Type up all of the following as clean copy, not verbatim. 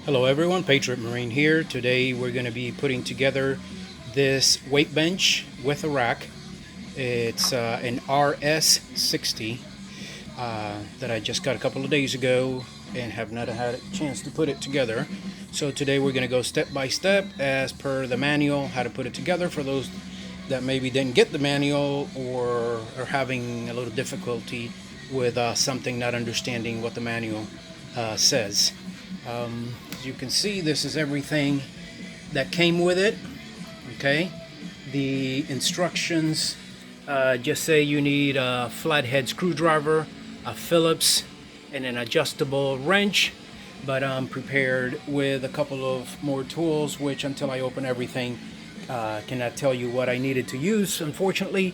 Hello everyone, Patriot Marine here. Today we're going to be putting together this weight bench with a rack. It's an RS60 that I just got a couple of days ago and have not had a chance to put it together. So today we're going to go step by step as per the manual, how to put it together for those that maybe didn't get the manual or are having a little difficulty with something, not understanding what the manual says. As you can see, this is everything that came with it. Okay, the instructions just say you need a flathead screwdriver, a Phillips, and an adjustable wrench, but I'm prepared with a couple of more tools, which until I open everything cannot tell you what I needed to use, unfortunately.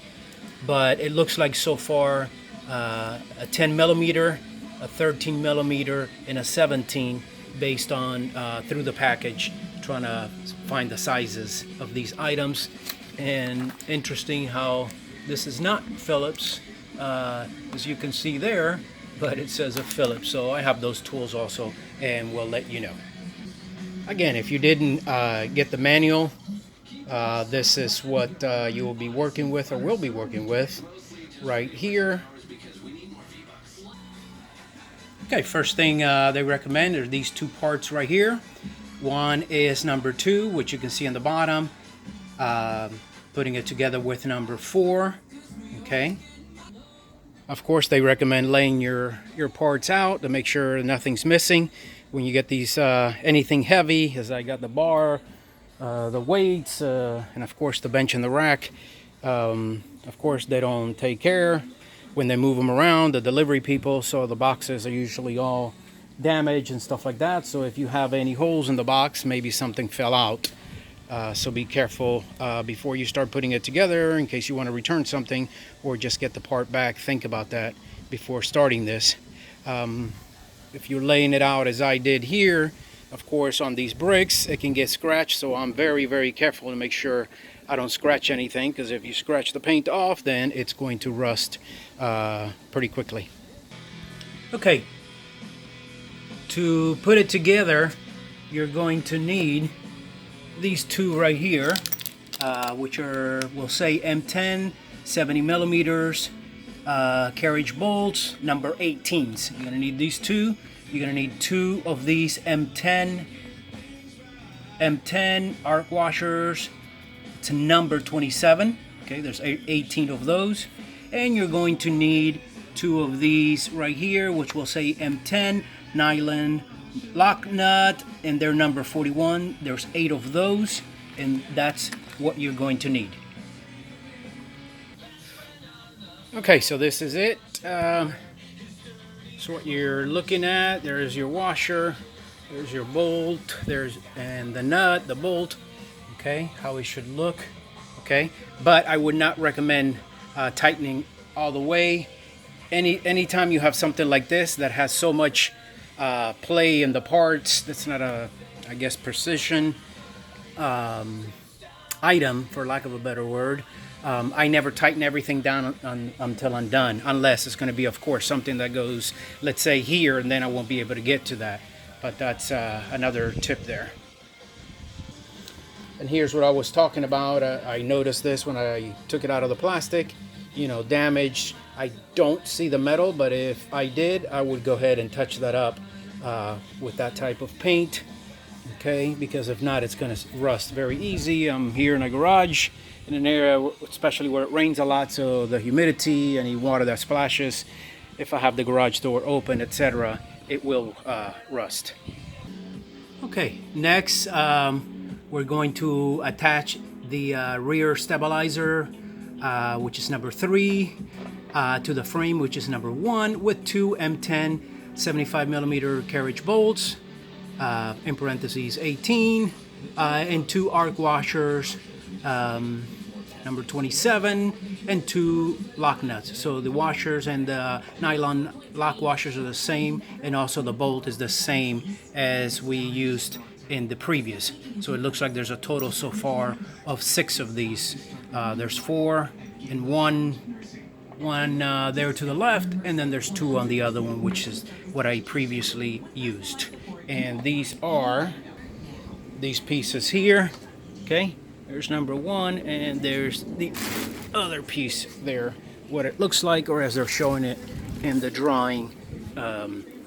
But it looks like so far a 10 millimeter, a 13 millimeter, and a 17, based on through the package, trying to find the sizes of these items. And interesting how this is not Phillips, as you can see there, but it says a Phillips. So I have those tools also, and we'll let you know. Again, if you didn't get the manual, this is what you will be working with, or will be working with, right here. Okay, first thing they recommend are these two parts right here. One is number 2, which you can see on the bottom, putting it together with number 4. Okay. Of course, they recommend laying your parts out to make sure nothing's missing. When you get these anything heavy, as I got the bar, the weights, and of course the bench and the rack, of course they don't take care when they move them around, the delivery people, so the boxes are usually all damaged and stuff like that. So if you have any holes in the box, maybe something fell out. So be careful before you start putting it together, in case you want to return something or just get the part back. Think about that before starting this. If you're laying it out as I did here, of course on these bricks it can get scratched, so I'm very careful to make sure I don't scratch anything, because if you scratch the paint off, then it's going to rust pretty quickly. Okay, to put it together, you're going to need these two right here, which are, we'll say M10 70 millimeters carriage bolts, number 18s. You're going to need these two. You're going to need 2 of these M10 arc washers to number 27. Okay, there's 18 of those. And you're going to need 2 of these right here, which will say M10 nylon lock nut, and they're number 41. There's 8 of those, and that's what you're going to need. Okay, so this is it. So what you're looking at, there's your washer, there's your bolt, and the nut, the bolt. Okay, how it should look. Okay, but I would not recommend tightening all the way. Anytime you have something like this that has so much play in the parts, that's not a, I guess, precision item, for lack of a better word. I never tighten everything down until I'm done, unless it's going to be, of course, something that goes, let's say, here, and then I won't be able to get to that. But that's another tip there. And here's what I was talking about. I noticed this when I took it out of the plastic, damaged. I don't see the metal, but if I did, I would go ahead and touch that up with that type of paint. Okay, because if not, it's going to rust very easy. I'm here in a garage, in an area, especially where it rains a lot, so the humidity, any water that splashes, if I have the garage door open, etc., it will rust. Okay, next, we're going to attach the rear stabilizer, which is number 3, to the frame, which is number 1, with 2 M10 75 millimeter carriage bolts, in parentheses 18, and 2 arc washers, number 27, and 2 lock nuts. So the washers and the nylon lock washers are the same, and also the bolt is the same as we used in the previous. So it looks like there's a total so far of 6 of these. There's 4 and one there to the left, and then there's 2 on the other one, which is what I previously used. And these are these pieces here. Okay, there's number one, and there's the other piece there, what it looks like, or as they're showing it in the drawing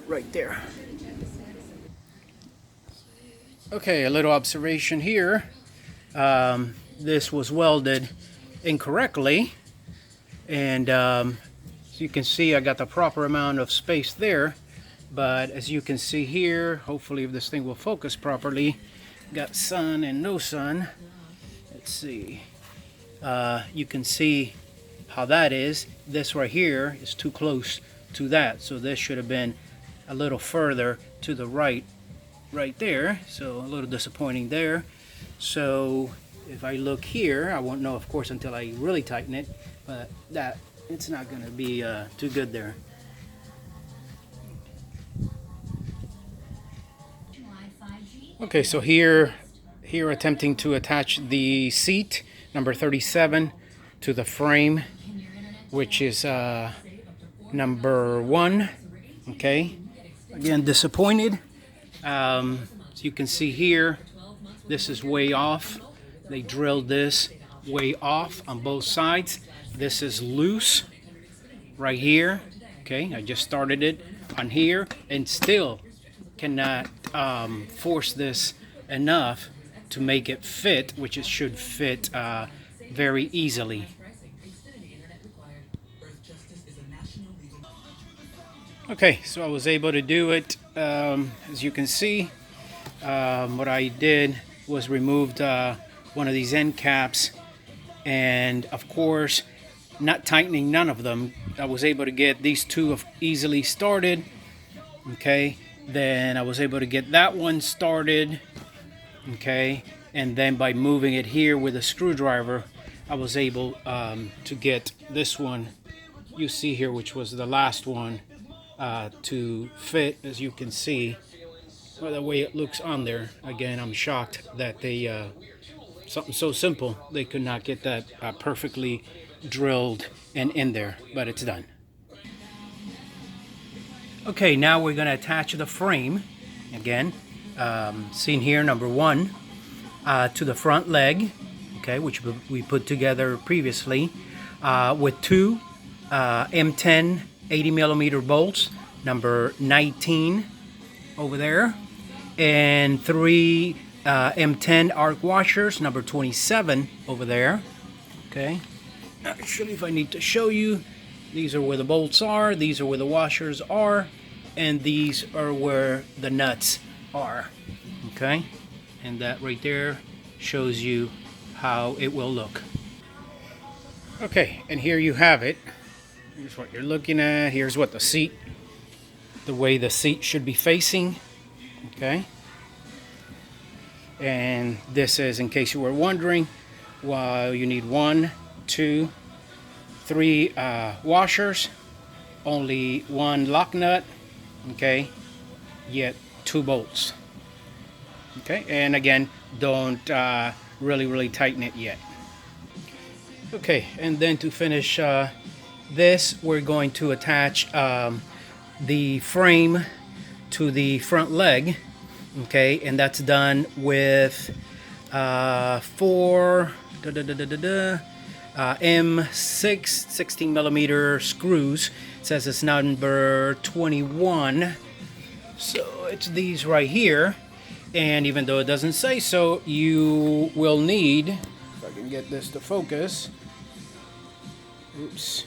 right there. Okay, a little observation here. This was welded incorrectly, and as you can see, I got the proper amount of space there, but as you can see here, hopefully if this thing will focus properly, got sun and no sun. Let's see, you can see how that is. This right here is too close to that, so this should have been a little further to the right there, so a little disappointing there. So if I look here, I won't know of course until I really tighten it, but that it's not going to be too good there. Okay, so here attempting to attach the seat number 37 to the frame, which is number 1. Okay, again disappointed. As you can see here, this is way off. They drilled this way off on both sides. This is loose right here. Okay, I just started it on here and still cannot force this enough to make it fit, which it should fit very easily. Okay, so I was able to do it. As you can see, what I did was removed one of these end caps, and of course not tightening none of them, I was able to get these two easily started. Okay, then I was able to get that one started. Okay, and then by moving it here with a screwdriver, I was able to get this one you see here, which was the last one, to fit, as you can see. Well, the way it looks on there, again, I'm shocked that they something so simple, they could not get that perfectly drilled and in there, but it's done. Okay, now we're going to attach the frame again, seen here, number 1, to the front leg, okay, which we put together previously, with 2 M10 80mm bolts, number 19 over there, and 3 M10 arc washers, number 27 over there. Okay, actually, if I need to show you, these are where the bolts are, these are where the washers are, and these are where the nuts are. Okay, and that right there shows you how it will look. Okay, and here you have it. Here's what you're looking at. Here's what the way the seat should be facing. Okay, and this is, in case you were wondering, well, you need 1, 2, 3 washers, only 1 lock nut, okay, yet 2 bolts. Okay, and again, don't really tighten it yet. Okay, and then to finish this, we're going to attach the frame to the front leg. Okay, and that's done with 4 M6 16mm screws. It says it's number 21, so it's these right here. And even though it doesn't say so, you will need, if I can get this to focus, oops,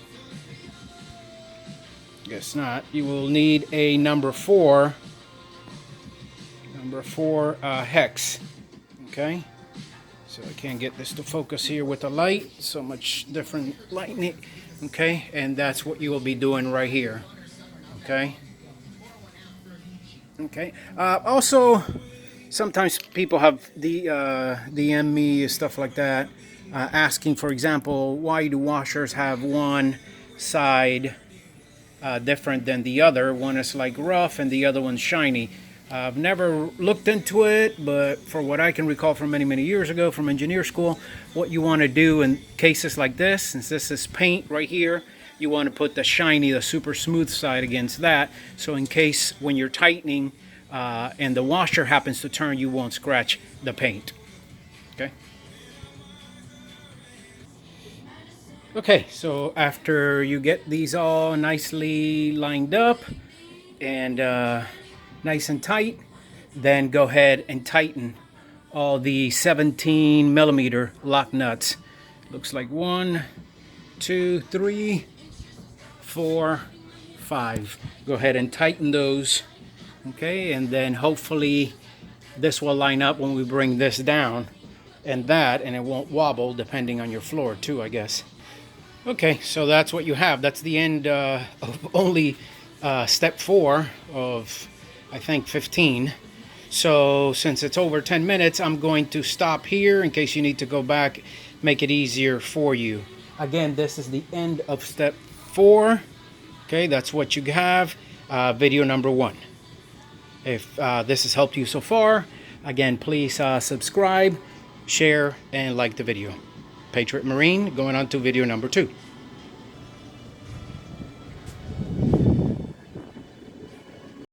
guess not, you will need a number 4 hex. Okay, so I can't get this to focus here with the light, so much different lighting. Okay, and that's what you will be doing right here. Okay, okay, also sometimes people have DM me stuff like that, asking, for example, why do washers have one side different than the other? One is like rough and the other one's shiny. I've never looked into it, but for what I can recall from many years ago from engineer school, what you want to do in cases like this, since this is paint right here, you want to put the shiny, the super smooth side against that, so in case when you're tightening and the washer happens to turn, you won't scratch the paint. Okay. Okay, so after you get these all nicely lined up and nice and tight, then go ahead and tighten all the 17mm lock nuts. Looks like 1, 2, 3, 4, 5. Go ahead and tighten those. Okay, and then hopefully this will line up when we bring this down and it won't wobble depending on your floor too, I guess. Okay, so that's what you have. That's the end of only step 4 of, I think, 15. So since it's over 10 minutes, I'm going to stop here in case you need to go back, make it easier for you. Again, this is the end of step 4. Okay, that's what you have. Video number 1. If this has helped you so far, again, please subscribe, share, and like the video. Patriot Marine, going on to video number 2.